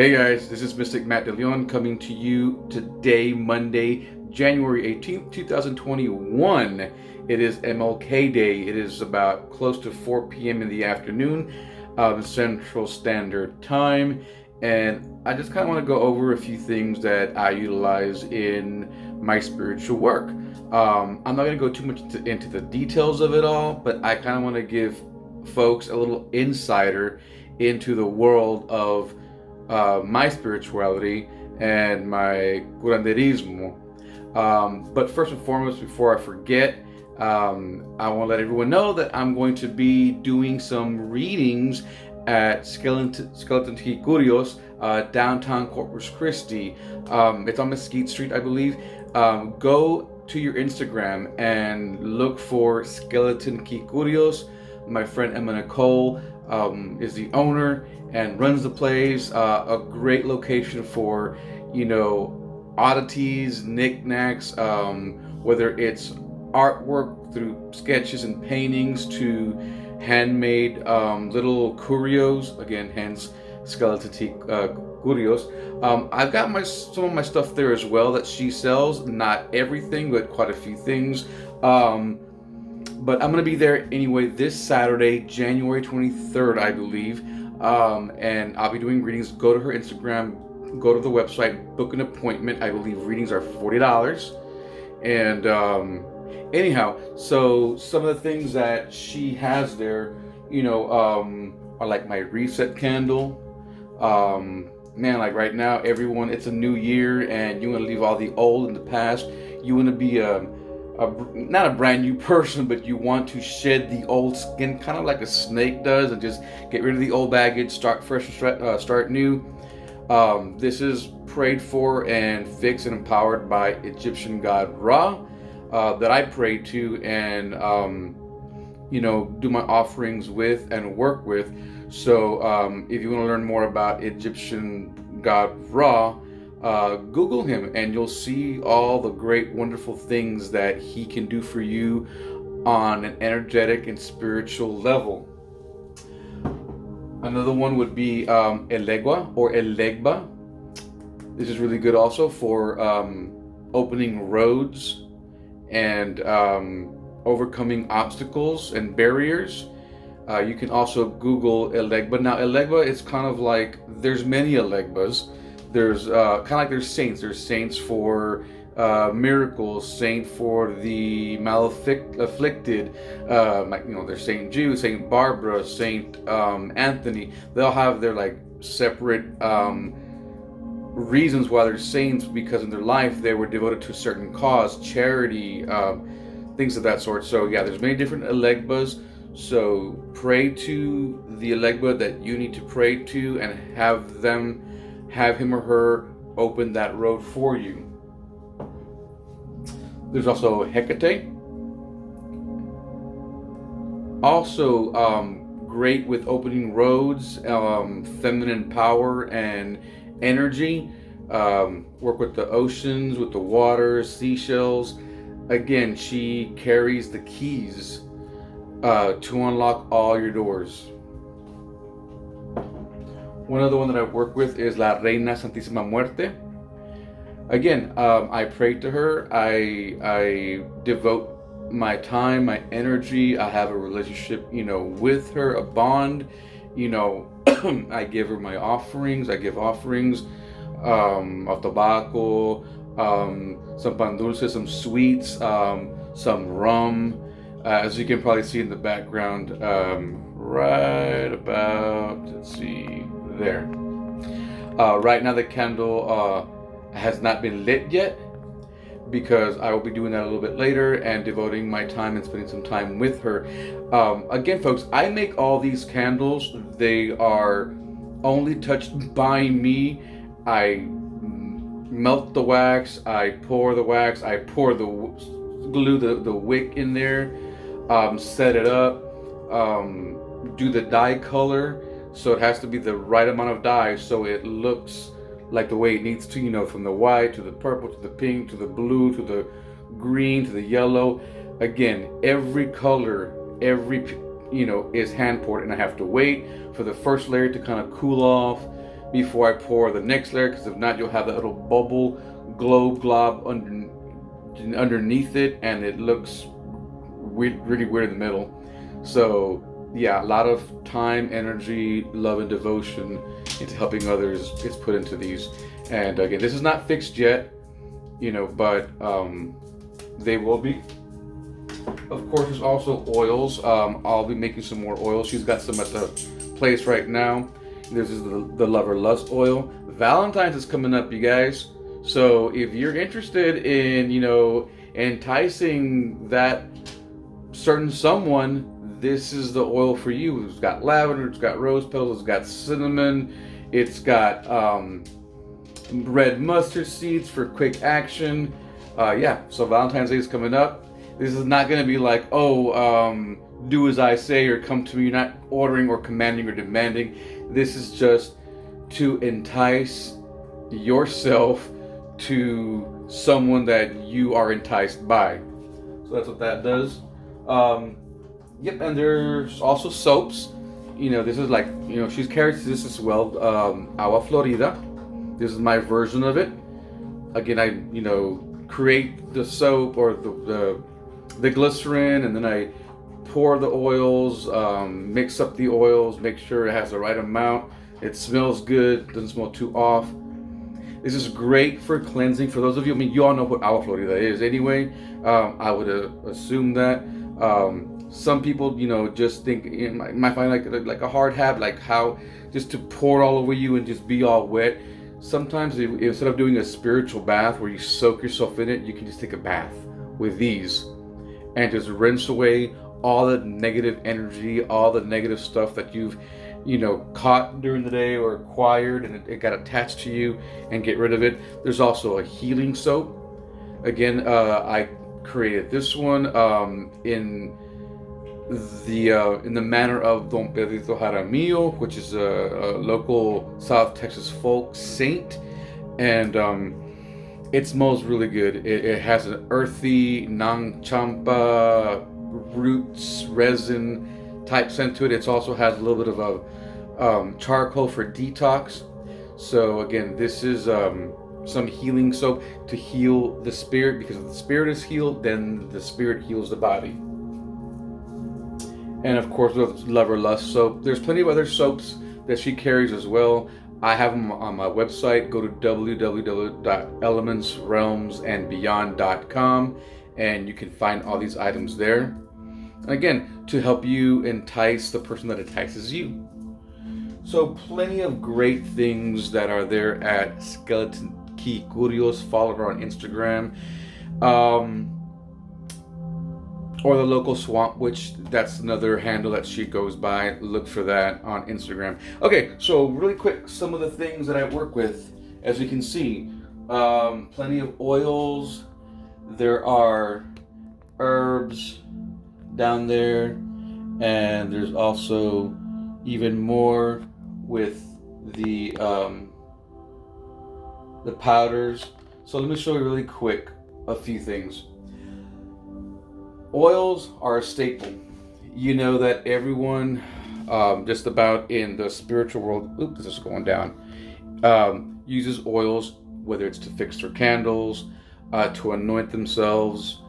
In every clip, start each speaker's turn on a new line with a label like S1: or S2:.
S1: Hey guys, this is Mystic Matt DeLeon coming to you today, Monday, January 18th, 2021. It is MLK Day. It is about close to 4 p.m. in the afternoon, Central Standard Time. And I just kind of want to go over a few things that I utilize in my spiritual work. I'm not going to go too much into the details of it all, but I kind of want to give folks a little insider into the world of my spirituality and my curanderismo. But first and foremost, before I forget, I want to let everyone know that I'm going to be doing some readings at Skeleton Curios, downtown Corpus Christi. It's on Mesquite Street, I believe. Go to your Instagram and look for Skeleton Curios. My friend Emma Nicole is the owner and runs the place. A great location for, oddities, knickknacks, whether it's artwork through sketches and paintings to handmade little curios, again, hence Skeleton Curios. I've got some of my stuff there as well that she sells. Not everything, but quite a few things. But I'm going to be there anyway this Saturday, January 23rd, I believe. And I'll be doing readings. Go to her Instagram, go to the website, book an appointment. I believe readings are $40. And anyhow, so some of the things that she has there, are like my reset candle. Man, like right now, everyone, it's a new year and you want to leave all the old in the past. You want to be not a brand new person, but you want to shed the old skin, kind of like a snake does, and just get rid of the old baggage, start fresh, start new. This is prayed for and fixed and empowered by Egyptian god Ra, that I pray to and do my offerings with and work with. So if you want to learn more about Egyptian god Ra, Google him and you'll see all the great, wonderful things that he can do for you on an energetic and spiritual level. Another one would be Elegua or Elegba. This is really good also for opening roads and overcoming obstacles and barriers. You can also Google Elegba. Now, Elegba is kind of like, there's many Elegbas. There's kind of like there's saints. There's saints for miracles, saint for the afflicted. There's Saint Jude, Saint Barbara, Saint Anthony. They'll have their like separate reasons why they're saints, because in their life they were devoted to a certain cause, charity, things of that sort. So yeah, there's many different Elegbas. So pray to the Elegba that you need to pray to and have him or her open that road for you. There's also Hecate. Also great with opening roads, feminine power and energy. Work with the oceans, with the water, seashells. Again, she carries the keys to unlock all your doors. One other one that I work with is La Reina Santísima Muerte. Again, I pray to her. I devote my time, my energy. I have a relationship, with her, a bond. I give her my offerings. I give offerings of tobacco, some pan dulce, some sweets, some rum. As you can probably see in the background, right about, let's see, there. Right now the candle has not been lit yet, because I will be doing that a little bit later and devoting my time and spending some time with her. Again, folks, I make all these candles. They are only touched by me. I melt the wax, I pour the wax, I pour the glue, the wick in there, set it up, do the dye color. So it has to be the right amount of dye so it looks like the way it needs to, from the white to the purple to the pink to the blue to the green to the yellow. Again, every color, is hand poured, and I have to wait for the first layer to kind of cool off, before I pour the next layer, because if not, you'll have that little bubble glob underneath it, and it looks weird, really weird in the middle. So yeah, a lot of time, energy, love, and devotion into helping others is put into these. And again, this is not fixed yet, but they will be. Of course, there's also oils. I'll be making some more oils. She's got some at the place right now. This is the Lover Lust oil. Valentine's is coming up, you guys. So if you're interested in, enticing that certain someone, this is the oil for you. It's got lavender, it's got rose petals, it's got cinnamon, it's got red mustard seeds for quick action. So Valentine's Day is coming up. This is not going to be like, do as I say or come to me. You're not ordering or commanding or demanding. This is just to entice yourself to someone that you are enticed by. So that's what that does. And there's also soaps. This is like, she's carried this as well. Agua Florida. This is my version of it. Again, I, create the soap or the glycerin, and then I pour the oils, mix up the oils, make sure it has the right amount. It smells good, doesn't smell too off. This is great for cleansing. For those of you, you all know what Agua Florida is anyway. I would assume that. Some people, just think, might find like a hard habit, like how just to pour it all over you and just be all wet. Sometimes instead of doing a spiritual bath where you soak yourself in it, you can just take a bath with these and just rinse away all the negative energy, all the negative stuff that you've caught during the day or acquired, and it got attached to you, and get rid of it. There's also a healing soap. Again, I created this one in the manner of Don Pedrito Jaramillo, which is a local South Texas folk saint, and it smells really good. It has an earthy, non-champa, roots, resin type scent to it. It also has a little bit of a charcoal for detox. So again, this is some healing soap to heal the spirit, because if the spirit is healed, then the spirit heals the body. And of course, with Lover Lust soap. There's plenty of other soaps that she carries as well. I have them on my website. Go to www.elementsrealmsandbeyond.com, and you can find all these items there. And again, to help you entice the person that entices you. So plenty of great things that are there at Skeleton Key Curios. Follow her on Instagram. Or the local Swamp Witch. That's another handle that she goes by. Look for that on Instagram. Okay, so really quick, some of the things that I work with. As you can see, plenty of oils. There are herbs down there, and there's also even more with the powders. So let me show you really quick a few things. Oils are a staple. You know that everyone, just about in the spiritual world, this is going down, uses oils, whether it's to fix their candles, to anoint themselves,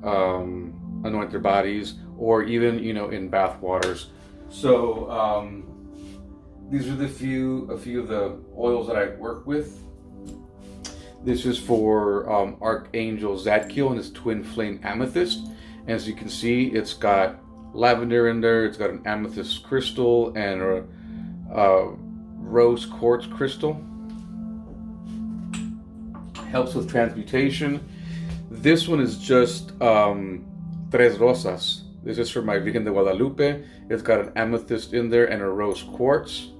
S1: anoint their bodies, or even, in bath waters. So these are a few of the oils that I work with. This is for Archangel Zadkiel and his twin flame amethyst. As you can see, it's got lavender in there. It's got an amethyst crystal and a rose quartz crystal. Helps with transmutation. This one is just Tres Rosas. This is for my Virgen de Guadalupe. It's got an amethyst in there and a rose quartz.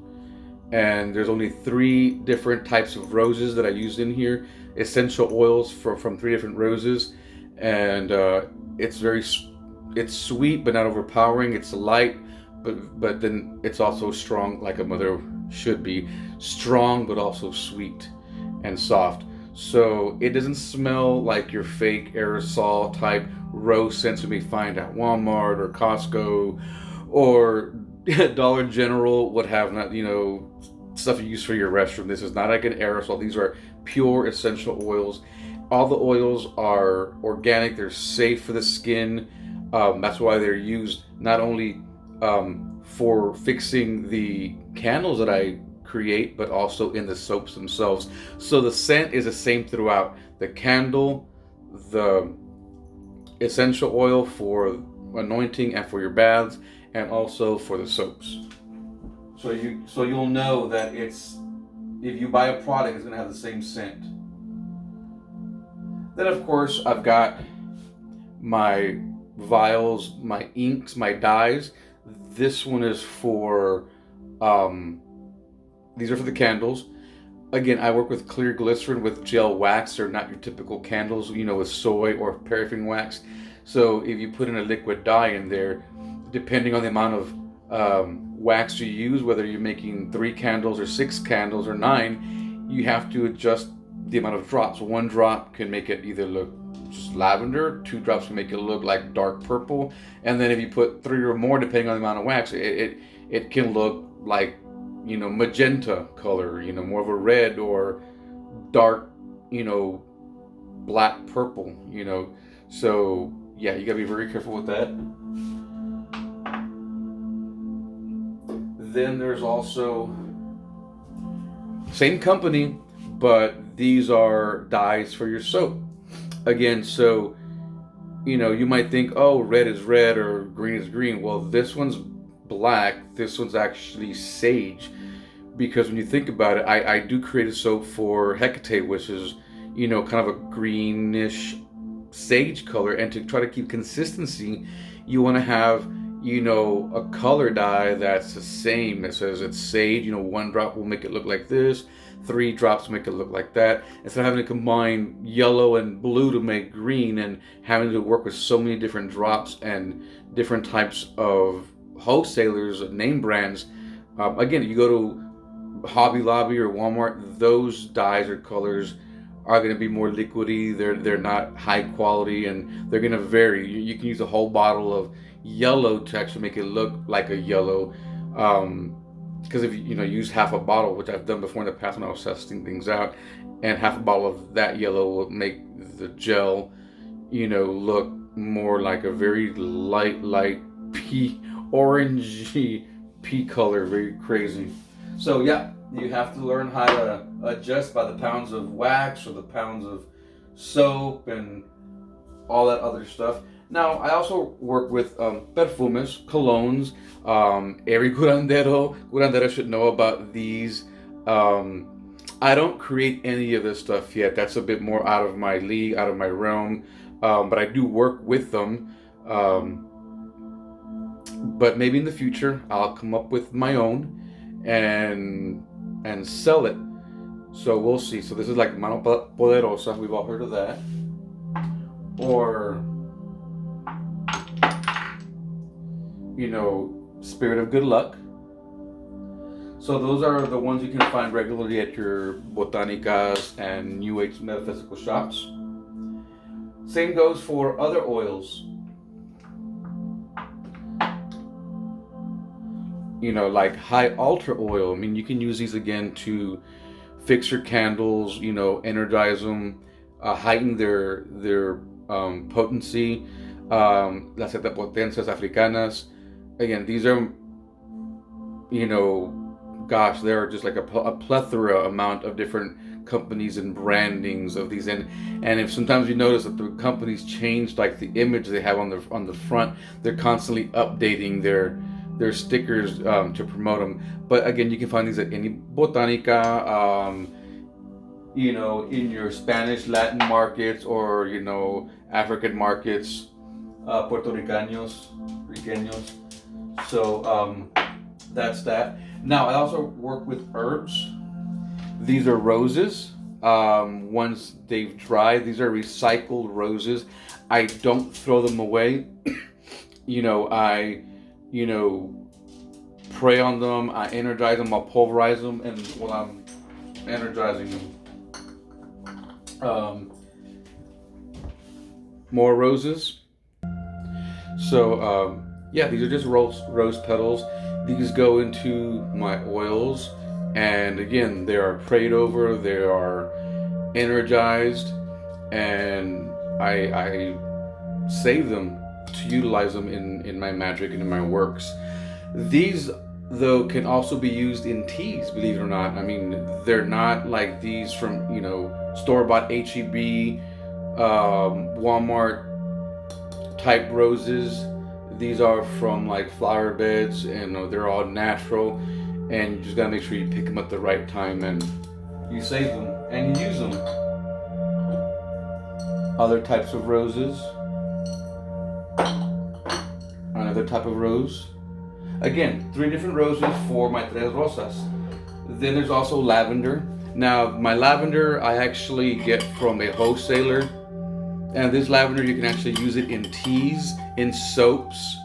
S1: And there's only 3 different types of roses that I use in here. Essential oils from 3 different roses. And it's sweet but not overpowering. It's light, but then it's also strong, like a mother should be. Strong but also sweet and soft. So it doesn't smell like your fake aerosol type rose scents you may find at Walmart or Costco or Dollar General would have, not stuff you use for your restroom. This is not like an aerosol. These are pure essential oils. All the oils are organic. They're safe for the skin. That's why they're used not only for fixing the candles that I create, but also in the soaps themselves. So the scent is the same throughout. The candle, the essential oil for anointing and for your baths, and also for the soaps. So you'll know that it's, if you buy a product, it's gonna have the same scent. Then of course I've got my vials, my inks, my dyes. This one is for these are for the candles. Again, I work with clear glycerin with gel wax. They're not your typical candles, with soy or paraffin wax. So if you put in a liquid dye in there, depending on the amount of wax you use, whether you're making 3 candles or 6 candles or 9, you have to adjust the amount of drops. 1 drop can make it either look just lavender, 2 drops can make it look like dark purple, and then if you put 3 or more, depending on the amount of wax, it can look like magenta color, more of a red or dark, black purple, So yeah, you gotta be very careful with that. Then there's also same company, but these are dyes for your soap. Again, so you might think, oh, red is red or green is green. Well, this one's black. This one's actually sage, because when you think about it, I do create a soap for Hecate, which is kind of a greenish sage color, and to try to keep consistency, you want to have a color dye that's the same. It says it's sage. 1 drop will make it look like this. 3 drops make it look like that. Instead of having to combine yellow and blue to make green, and having to work with so many different drops and different types of wholesalers, name brands. Again, you go to Hobby Lobby or Walmart, those dyes or colors are going to be more liquidy. They're not high quality, and they're going to vary. You can use a whole bottle of yellow to actually make it look like a yellow. Because if you use half a bottle, which I've done before in the past when I was testing things out, and half a bottle of that yellow will make the gel, look more like a very light pea, orangey pea color, very crazy. So yeah, you have to learn how to adjust by the pounds of wax or the pounds of soap and all that other stuff. Now, I also work with perfumes, colognes. Every curandero should know about these. I don't create any of this stuff yet. That's a bit more out of my league, out of my realm. But I do work with them. But maybe in the future, I'll come up with my own and sell it. So we'll see. So this is like Mano Poderosa. We've all heard of that. Or Spirit of Good Luck. So those are the ones you can find regularly at your botanicas and New Age metaphysical shops. Same goes for other oils. Like high altar oil. I mean, you can use these again to fix your candles, energize them, heighten their potency. Las potencias africanas. Again, these are, there are just like a plethora amount of different companies and brandings of these, and if sometimes you notice that the companies change like the image they have on the front, they're constantly updating their stickers to promote them. But again, you can find these at any botanica, in your Spanish Latin markets or African markets, Puerto Ricanos. So that's that. Now I also work with herbs. These are roses. Once they've dried, these are recycled roses. I don't throw them away. I pray on them, I energize them, I'll pulverize them, and while I'm energizing them, more roses. So these are just rose petals. These go into my oils, And again, they are prayed over, they are energized, and I save them to utilize them in my magic and in my works. These, though, can also be used in teas, believe it or not. I mean, they're not like these from, store-bought HEB, Walmart type roses. These are from like flower beds, and they're all natural. And you just gotta make sure you pick them at the right time, and you save them and you use them. Other types of roses. Another type of rose. Again, 3 different roses for my tres rosas. Then there's also lavender. Now, my lavender I actually get from a wholesaler. And this lavender, you can actually use it in teas, in soaps.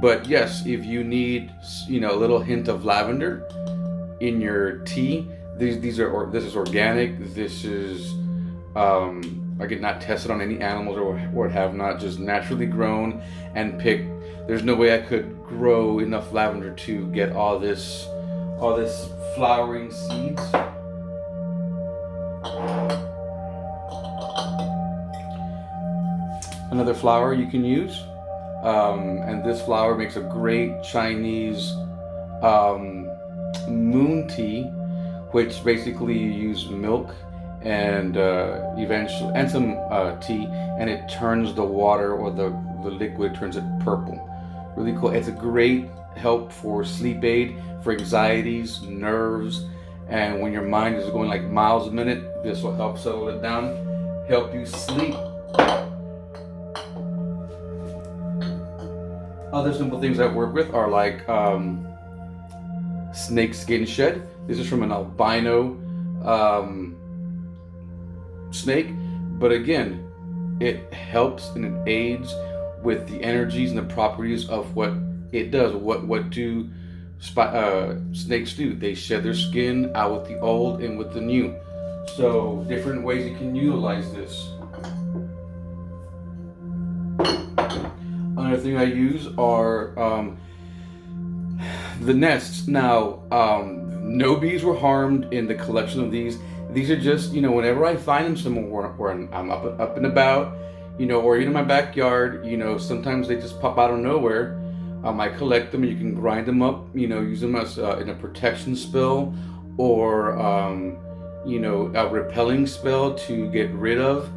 S1: But yes, if you need, a little hint of lavender in your tea, this is organic. This is, again, not tested on any animals or what have not, just naturally grown and picked. There's no way I could grow enough lavender to get all this flowering seeds. Another flower you can use, and this flower makes a great Chinese moon tea, which basically you use milk and some tea, and it turns the water or the liquid, turns it purple. Really cool. It's a great help for sleep aid, for anxieties, nerves, and when your mind is going like miles a minute, this will help settle it down, help you sleep. Other simple things I work with are like snake skin shed. This is from an albino snake, but again, it helps and it aids with the energies and the properties of what it does. What do snakes do? They shed their skin out with the old and with the new. So different ways you can utilize this. Another thing I use are the nests. Now, no bees were harmed in the collection of these. These are just, whenever I find them somewhere where I'm up and about, or even in my backyard, sometimes they just pop out of nowhere. I collect them. You can grind them up, use them as in a protection spell, or a repelling spell to get rid of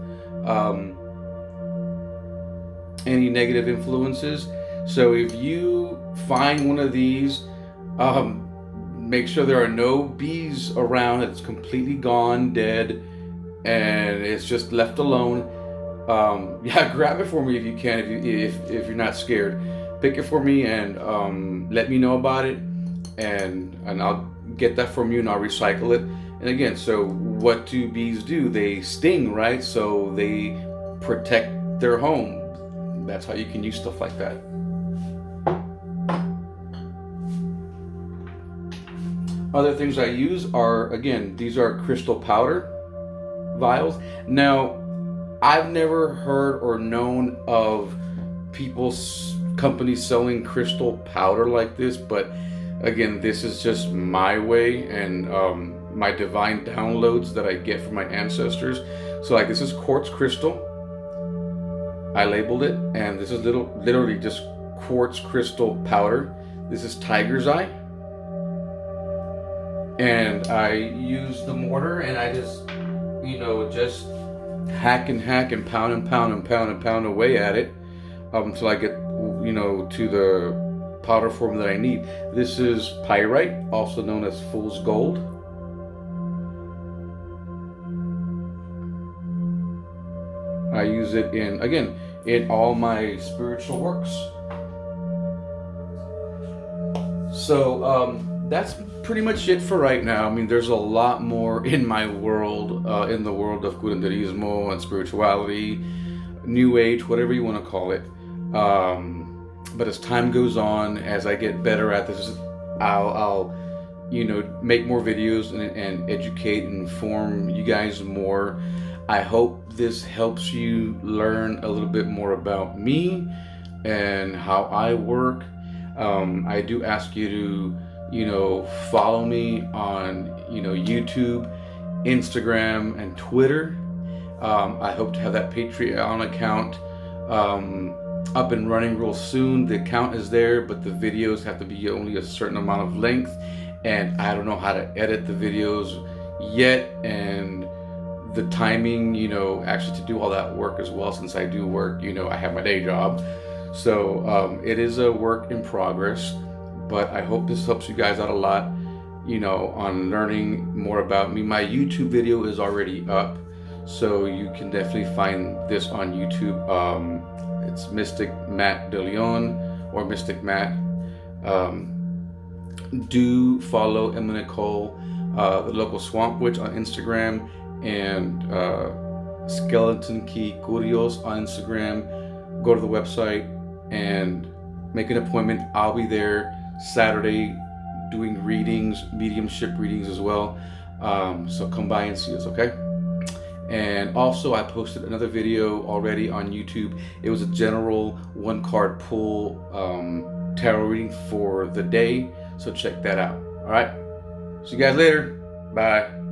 S1: any negative influences. So if you find one of these, make sure there are no bees around. It's completely gone, dead, and it's just left alone. Grab it for me if you can. If you're not scared, pick it for me and let me know about it, and I'll get that from you and I'll recycle it. And again, so what do bees do? They sting, right? So they protect their home. That's how you can use stuff like that. Other things I use are, again, these are crystal powder vials. Now, I've never heard or known of companies selling crystal powder like this, but again, this is just my way and my divine downloads that I get from my ancestors. So like, this is quartz crystal. I labeled it, and this is literally just quartz crystal powder. This is tiger's eye, and I use the mortar, and I just just hack and pound away at it until I get to the powder form that I need. This is pyrite, also known as fool's gold. I use it in all my spiritual works. So that's pretty much it for right now. I mean, there's a lot more in my world, in the world of curanderismo and spirituality, new age, whatever you want to call it. But as time goes on, as I get better at this, I'll make more videos and educate and inform you guys more. I hope this helps you learn a little bit more about me and how I work. I do ask you to follow me on, YouTube, Instagram, and Twitter. I hope to have that Patreon account up and running real soon. The account is there, but the videos have to be only a certain amount of length, and I don't know how to edit the videos yet, and the timing, actually to do all that work as well, since I do work, I have my day job. So it is a work in progress, but I hope this helps you guys out a lot, on learning more about me. My YouTube video is already up, so you can definitely find this on YouTube. It's Mystic Matt De Leon, or Mystic Matt. Do follow Emma Nicole, the local swamp witch, on Instagram, and Skeleton Key Curios on Instagram. Go to the website and make an appointment. I'll be there Saturday doing readings, mediumship readings as well. So come by and see us, okay? And also, I posted another video already on YouTube. It was a general one card pull tarot reading for the day. So check that out. All right. See you guys later. Bye.